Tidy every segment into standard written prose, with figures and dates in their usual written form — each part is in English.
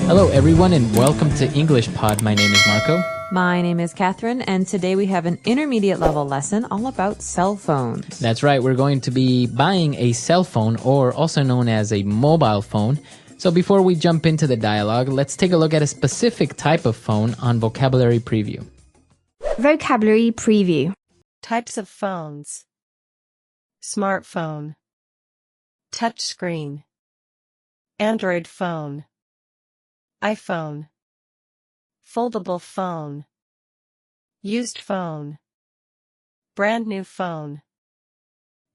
Hello, everyone, and welcome to English Pod. My name is Marco. My name is Catherine, and today we have an intermediate level lesson all about cell phones. That's right. We're going to be buying a cell phone, or also known as a mobile phone. So before we jump into the dialogue, let's take a look at a specific type of phone on Vocabulary Preview. Vocabulary Preview. Types of phones. Smartphone. Touchscreen. Android phone. iPhone. Foldable phone. Used phone. Brand new phone.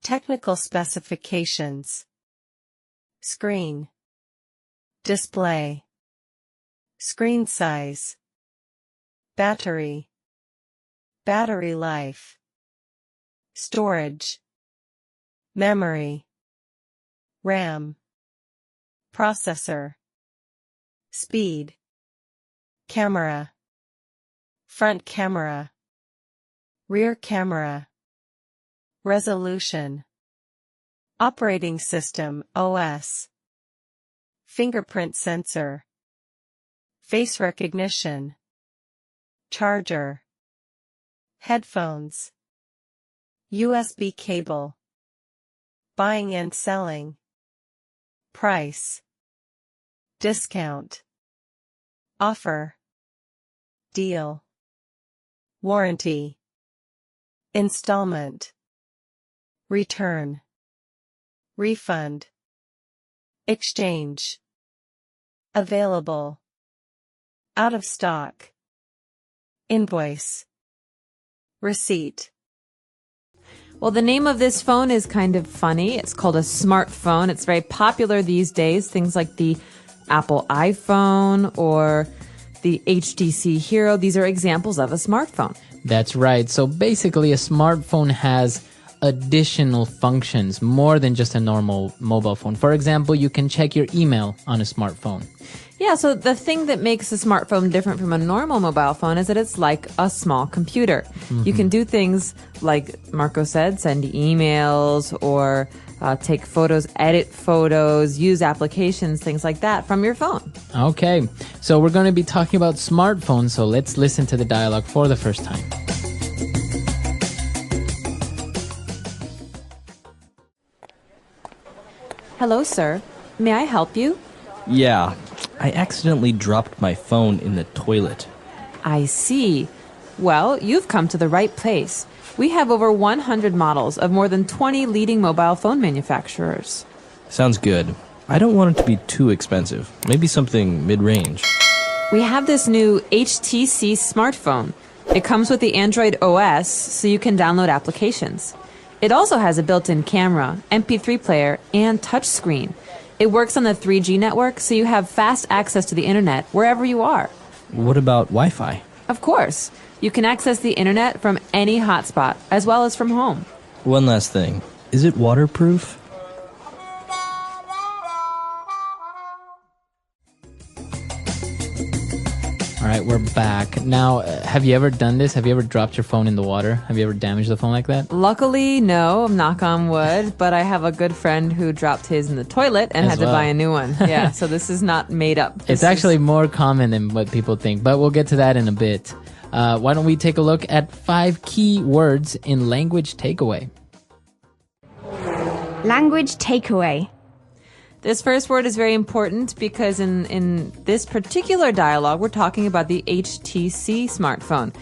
Technical specifications. Screen. Display. Screen size. Battery. Battery life. Storage. Memory. RAM. Processor. Speed. Camera. Front camera. Rear camera. Resolution. Operating system OS. Fingerprint sensor. Face recognition. Charger. Headphones. USB cable. Buying and selling. Price. Discount. Offer. Deal. Warranty. Installment. Return. Refund. Exchange. Available. Out of stock. Invoice. Receipt. Well, the name of this phone is kind of funny. It's called a smartphone. It's very popular these days. Things like the Apple iPhone or the HTC Hero. These are examples of a smartphone. That's right. So basically, a smartphone has additional functions, more than just a normal mobile phone. For example, you can check your email on a smartphone. Yeah, so the thing that makes a smartphone different from a normal mobile phone is that it's like a small computer. Mm-hmm. You can do things like Marco said, send emails or take photos, edit photos, use applications, things like that from your phone. Okay, so we're going to be talking about smartphones, so let's listen to the dialogue for the first time. Hello, sir. May I help you? Yeah, I accidentally dropped my phone in the toilet. I see. Well, you've come to the right place. We have over 100 models of more than 20 leading mobile phone manufacturers. Sounds good. I don't want it to be too expensive. Maybe something mid-range. We have this new HTC smartphone. It comes with the Android OS, so you can download applications. It also has a built-in camera, MP3 player, and touchscreen. It works on the 3G network, so you have fast access to the internet wherever you are. What about Wi-Fi? Of course. You can access the internet from any hotspot, as well as from home. One last thing. Is it waterproof? All right, we're back. Now, have you ever done this? Have you ever dropped your phone in the water? Have you ever damaged the phone like that? Luckily, no, knock on wood, but I have a good friend who dropped his in the toilet and had to buy a new one. Yeah, so this is not made up. It's actually more common than what people think, but we'll get to that in a bit. Why don't we take a look at 5 key words in language takeaway? Language takeaway. This first word is very important because in this particular dialogue, we're talking about the HTC smartphone.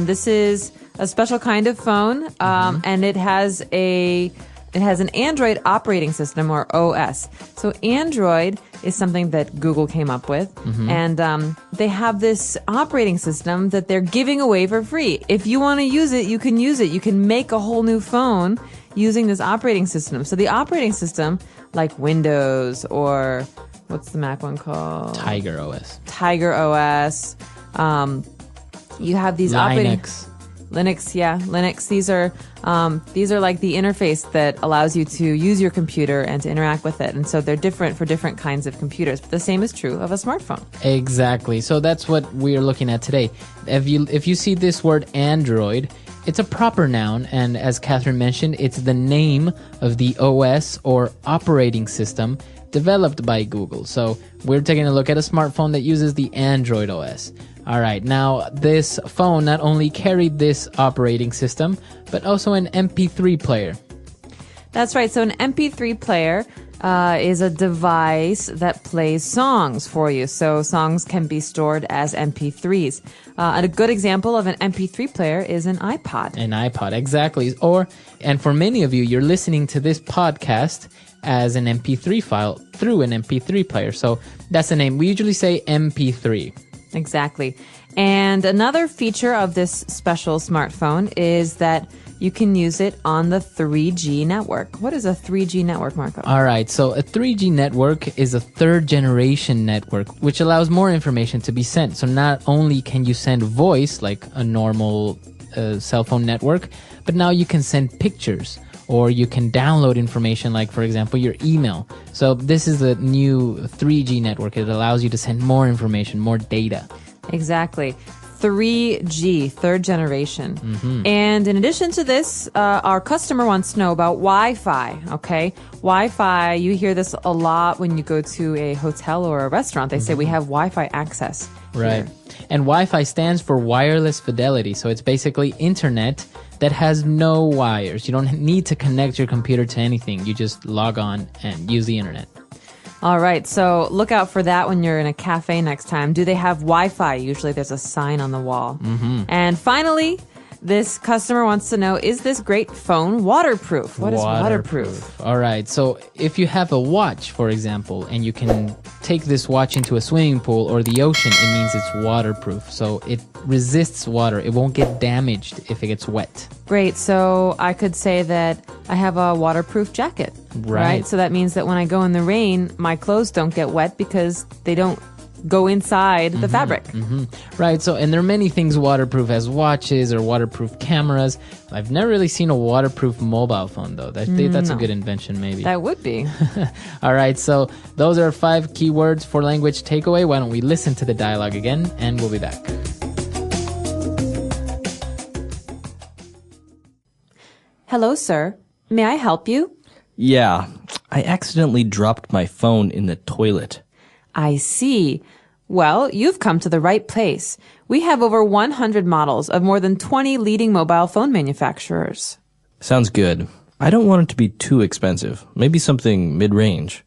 This is a special kind of phone, and it has an Android operating system, or OS. So Android is something that Google came up with, and they have this operating system that they're giving away for free. If you want to use it, you can use it. You can make a whole new phone using this operating system. So the operating system, like Windows or what's the Mac one called? Tiger OS. Tiger OS. You have these Linux, yeah, Linux. These are like the interface that allows you to use your computer and to interact with it. And so they're different for different kinds of computers. But the same is true of a smartphone. Exactly. So that's what we are looking at today. If you see this word Android, it's a proper noun, and as Catherine mentioned, it's the name of the OS or operating system developed by Google. So we're taking a look at a smartphone that uses the Android OS. All right, now this phone not only carried this operating system, but also an MP3 player. That's right. So an MP3 player is a device that plays songs for you. So songs can be stored as MP3s. And a good example of an MP3 player is an iPod. An iPod, exactly. And for many of you, you're listening to this podcast as an MP3 file through an MP3 player. So that's the name. We usually say MP3. Exactly. And another feature of this special smartphone is that you can use it on the 3G network. What is a 3G network, Marco? All right, so a 3G network is a third generation network, which allows more information to be sent. So not only can you send voice like a normal cell phone network, but now you can send pictures, or you can download information like, for example, your email. So this is a new 3G network. It allows you to send more information, more data. Exactly. 3G, third generation. And in addition to this, our customer wants to know about Wi-Fi, okay? Wi-Fi, you hear this a lot when you go to a hotel or a restaurant. They say we have Wi-Fi access. Right. here. And Wi-Fi stands for wireless fidelity. So it's basically internet that has no wires. You don't need to connect your computer to anything. You just log on and use the internet. All right, so look out for that when you're in a cafe next time. Do they have Wi-Fi? Usually there's a sign on the wall. And finally, this customer wants to know, is this great phone waterproof? What is waterproof? All right, so if you have a watch, for example, and you can take this watch into a swimming pool or the ocean, it means it's waterproof. So it resists water. It won't get damaged if it gets wet. Great, so I could say that I have a waterproof jacket. Right. So that means that when I go in the rain, my clothes don't get wet because they don't go inside the fabric. Right, so, and there are many things waterproof as watches or waterproof cameras. I've never really seen a waterproof mobile phone, though. That's a good invention, maybe. That would be. All right, so those are 5 keywords for language takeaway. Why don't we listen to the dialogue again, and we'll be back. Hello, sir. May I help you? Yeah, I accidentally dropped my phone in the toilet. I see. Well, you've come to the right place. We have over 100 models of more than 20 leading mobile phone manufacturers. Sounds good. I don't want it to be too expensive. Maybe something mid-range.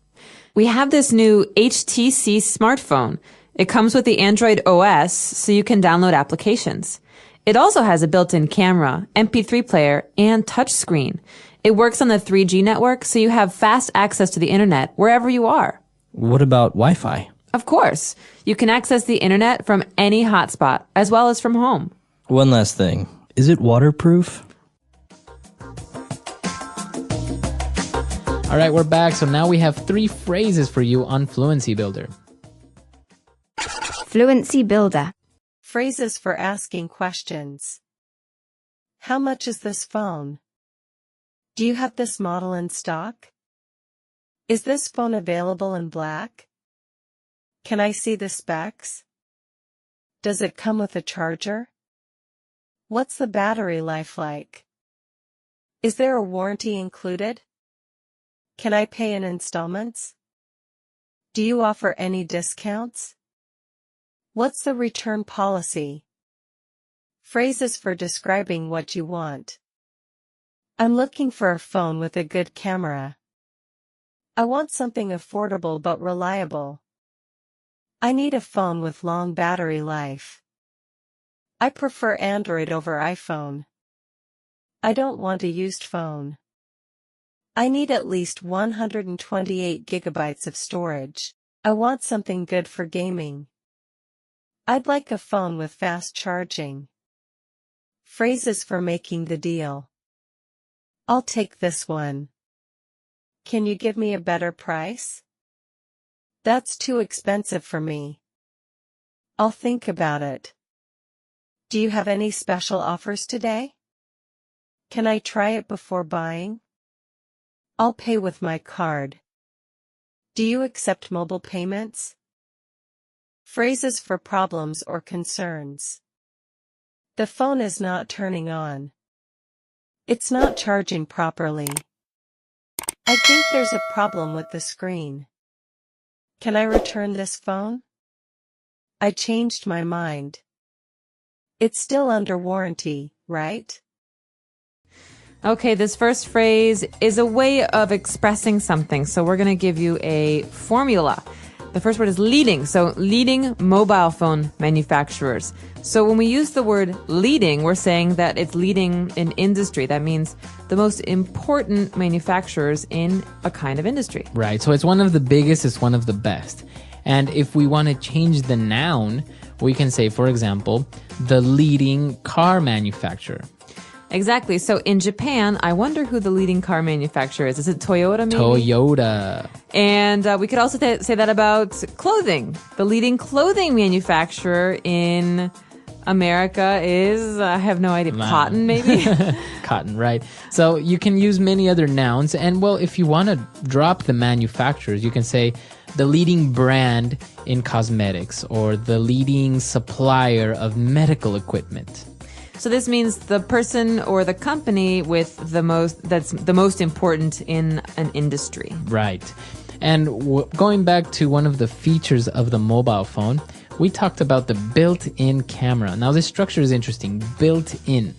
We have this new HTC smartphone. It comes with the Android OS, so you can download applications. It also has a built-in camera, MP3 player, and touchscreen. It works on the 3G network, so you have fast access to the internet wherever you are. What about Wi-Fi? Of course. You can access the internet from any hotspot, as well as from home. One last thing. Is it waterproof? All right, we're back. So now we have 3 phrases for you on Fluency Builder. Fluency Builder. Phrases for asking questions. How much is this phone? Do you have this model in stock? Is this phone available in black? Can I see the specs? Does it come with a charger? What's the battery life like? Is there a warranty included? Can I pay in installments? Do you offer any discounts? What's the return policy? Phrases for describing what you want. I'm looking for a phone with a good camera. I want something affordable but reliable. I need a phone with long battery life. I prefer Android over iPhone. I don't want a used phone. I need at least 128 gigabytes of storage. I want something good for gaming. I'd like a phone with fast charging. Phrases for making the deal. I'll take this one. Can you give me a better price? That's too expensive for me. I'll think about it. Do you have any special offers today? Can I try it before buying? I'll pay with my card. Do you accept mobile payments? Phrases for problems or concerns. The phone is not turning on. It's not charging properly. I think there's a problem with the screen. Can I return this phone? I changed my mind. It's still under warranty, right? Okay, this first phrase is a way of expressing something. So we're going to give you a formula. The first word is leading. So leading mobile phone manufacturers. So when we use the word leading, we're saying that it's leading in industry. That means the most important manufacturers in a kind of industry. Right. So it's one of the biggest, it's one of the best. And if we want to change the noun, we can say, for example, the leading car manufacturer. Exactly. So in Japan, I wonder who the leading car manufacturer is. Is it Toyota maybe? Toyota. And we could also say that about clothing. The leading clothing manufacturer in America is, I have no idea, Cotton maybe? Cotton, right. So you can use many other nouns. And well, if you want to drop the manufacturers, you can say the leading brand in cosmetics or the leading supplier of medical equipment. So this means the person or the company with that's the most important in an industry. Right. And going back to one of the features of the mobile phone, we talked about the built-in camera. Now this structure is interesting. Built-in.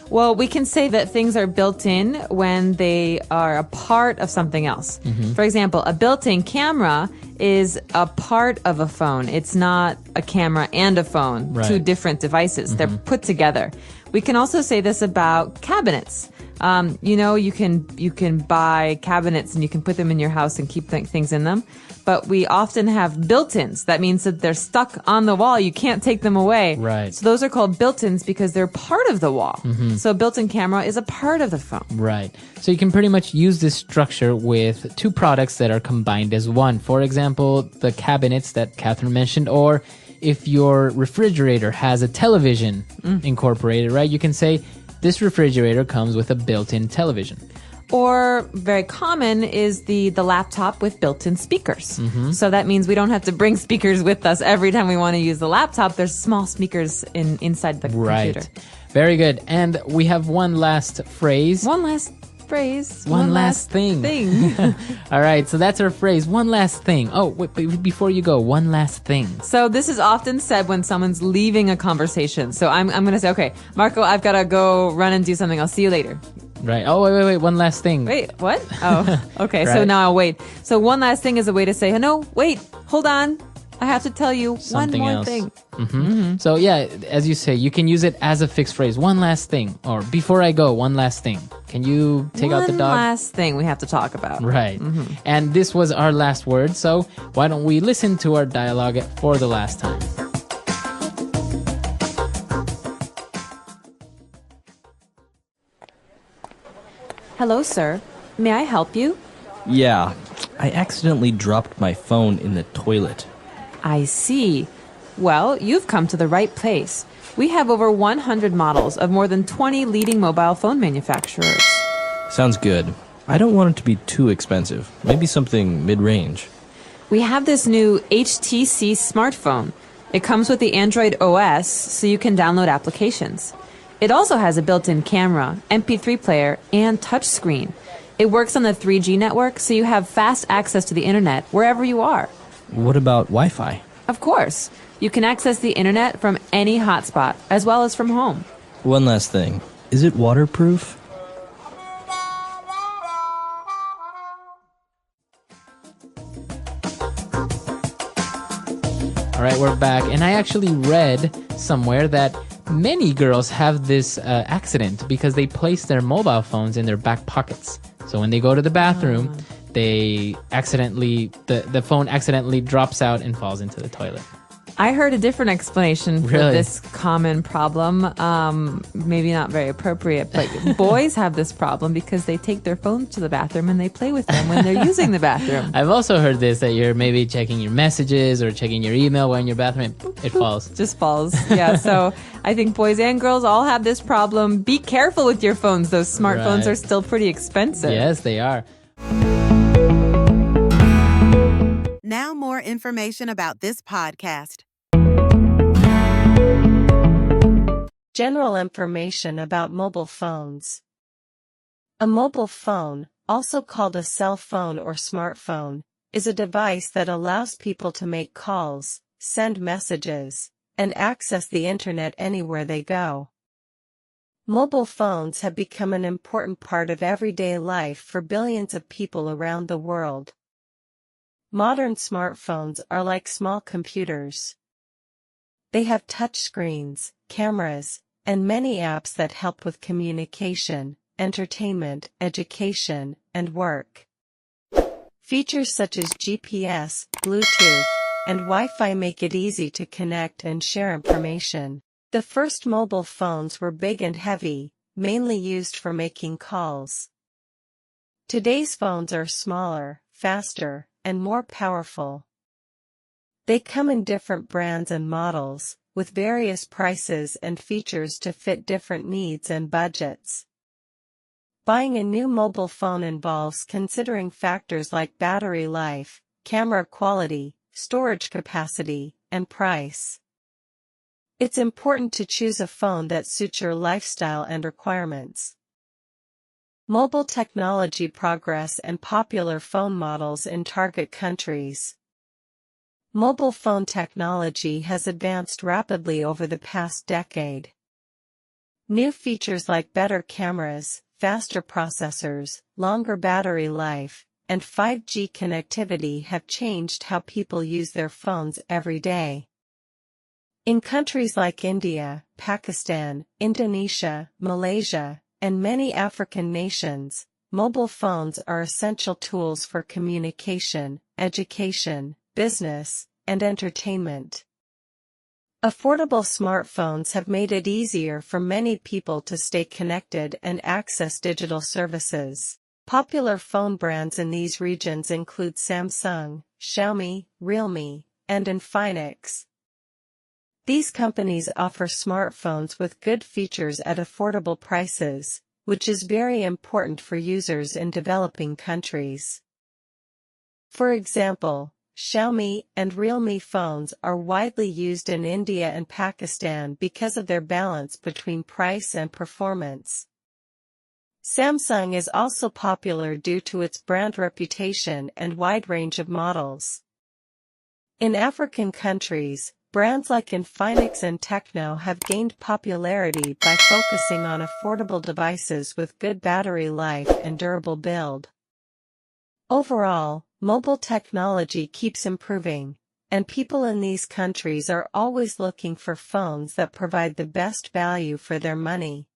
Well, we can say that things are built in when they are a part of something else. Mm-hmm. For example, a built-in camera is a part of a phone. It's not a camera and a phone, right. Two different devices. Mm-hmm. They're put together. We can also say this about cabinets. You can buy cabinets and you can put them in your house and keep things in them. But we often have built-ins. That means that they're stuck on the wall. You can't take them away. Right. So those are called built-ins because they're part of the wall. Mm-hmm. So a built-in camera is a part of the phone. Right. So you can pretty much use this structure with two products that are combined as one. For example, the cabinets that Catherine mentioned, or if your refrigerator has a television incorporated, right? You can say this refrigerator comes with a built-in television. Or very common is the laptop with built-in speakers. Mm-hmm. So that means we don't have to bring speakers with us every time we want to use the laptop. There's small speakers inside the computer. Very good. And we have one last phrase. One last phrase. One last thing. All right, so that's our phrase. One last thing. Oh, wait, before you go, one last thing. So this is often said when someone's leaving a conversation. So I'm going to say, okay, Marco, I've got to go run and do something. I'll see you later. Right. Oh, wait. One last thing. Wait, what? Oh, okay. Right. So now I'll wait. So one last thing is a way to say, no, wait, hold on. I have to tell you something one more else. thing. Mm-hmm. Mm-hmm. So yeah, as you say, you can use it as a fixed phrase. One last thing. Or before I go, one last thing. Can you take out the dog? One last thing we have to talk about. Right. Mm-hmm. And this was our last word. So why don't we listen to our dialogue for the last time? Hello, sir. May I help you? Yeah, I accidentally dropped my phone in the toilet. I see. Well, you've come to the right place. We have over 100 models of more than 20 leading mobile phone manufacturers. Sounds good. I don't want it to be too expensive. Maybe something mid-range. We have this new HTC smartphone. It comes with the Android OS, so you can download applications. It also has a built-in camera, MP3 player, and touchscreen. It works on the 3G network, so you have fast access to the internet wherever you are. What about Wi-Fi? Of course. You can access the internet from any hotspot, as well as from home. One last thing. Is it waterproof? All right, we're back. And I actually read somewhere that many girls have this accident because they place their mobile phones in their back pockets. So when they go to the bathroom, they the phone accidentally drops out and falls into the toilet. I heard a different explanation for this common problem. Maybe not very appropriate, but boys have this problem because they take their phones to the bathroom and they play with them when they're using the bathroom. I've also heard this, that you're maybe checking your messages or checking your email while in your bathroom. It falls. Just falls. Yeah, so I think boys and girls all have this problem. Be careful with your phones. Those smartphones are still pretty expensive. Yes, they are. Now more information about this podcast. General information about mobile phones. A mobile phone, also called a cell phone or smartphone, is a device that allows people to make calls, send messages, and access the internet anywhere they go. Mobile phones have become an important part of everyday life for billions of people around the world. Modern smartphones are like small computers. They have touchscreens, cameras, and many apps that help with communication, entertainment, education, and work. Features such as GPS, Bluetooth, and Wi-Fi make it easy to connect and share information. The first mobile phones were big and heavy, mainly used for making calls. Today's phones are smaller, faster, and more powerful. They come in different brands and models, with various prices and features to fit different needs and budgets. Buying a new mobile phone involves considering factors like battery life, camera quality, storage capacity, and price. It's important to choose a phone that suits your lifestyle and requirements. Mobile technology progress and popular phone models in target countries. Mobile phone technology has advanced rapidly over the past decade. New features like better cameras, faster processors, longer battery life, and 5G connectivity have changed how people use their phones every day. In countries like India, Pakistan, Indonesia, Malaysia, and many African nations, mobile phones are essential tools for communication, education, business, and entertainment. Affordable smartphones have made it easier for many people to stay connected and access digital services. Popular phone brands in these regions include Samsung, Xiaomi, Realme, and Infinix. These companies offer smartphones with good features at affordable prices, which is very important for users in developing countries. For example, Xiaomi and Realme phones are widely used in India and Pakistan because of their balance between price and performance. Samsung is also popular due to its brand reputation and wide range of models. In African countries, brands like Infinix and Tecno have gained popularity by focusing on affordable devices with good battery life and durable build. Overall, mobile technology keeps improving, and people in these countries are always looking for phones that provide the best value for their money.